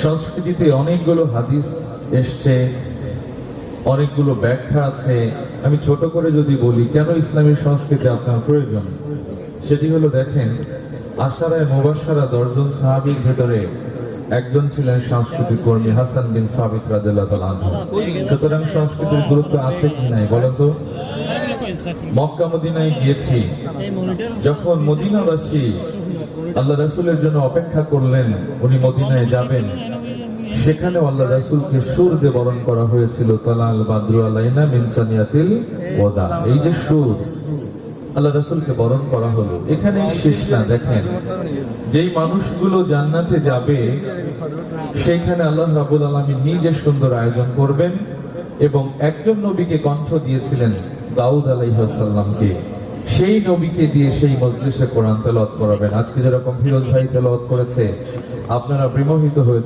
সংস্কৃতিতে অনেকগুলো হাদিস এসছে, অনেকগুলো ব্যাখ্যা আছে। আমি ছোট করে যদি বলি কেন ইসলামী সংস্কৃতি আপনার প্রয়োজন, সেটি হলো দেখেন, আশারায়ে মুবাশশারা 10 জন সাহাবীর ভেতরে একজন ছিলেন সাংস্কৃতিক কর্মী হাসান বিন সাবিত রাদিয়াল্লাহু তাআলা আনহু। সুতরাং সংস্কৃতির গুরুত্ব আছে কি নাই বলেন তো? মক্কা মদিনায় গিয়েছি, যখন মদিনাবাসী আল্লাহ রাসূলের জন্য অপেক্ষা করলেন উনি মদিনায় যাবেন, সেখানে আল্লাহ রাসূলকে সুর দিয়ে বরণ করা হয়েছিল, তালাল বাদরু আলাইনা মিন সানিয়াতিল ওয়াদা। এই যে সুর, আল্লাহ রাসূলকে বরণ করা হলো। এখানেই শেষ না, দেখেন যেই মানুষগুলো জান্নাতে যাবে সেখানে আল্লাহ রাব্বুল আলামিন নিজে সুন্দর আয়োজন করবেন, এবং একজন নবীকে কণ্ঠ দিয়েছিলেন দাউদ আলাইহিস সালামকে, সেই নবীকে দিয়ে সেই মজলিসে কোরআন তেলাওয়াত করাবেন। আজকে যেরকম ফিরোজ ভাই তেলাওয়াত করেছে, আপনারা বিমোহিত হয়েছে।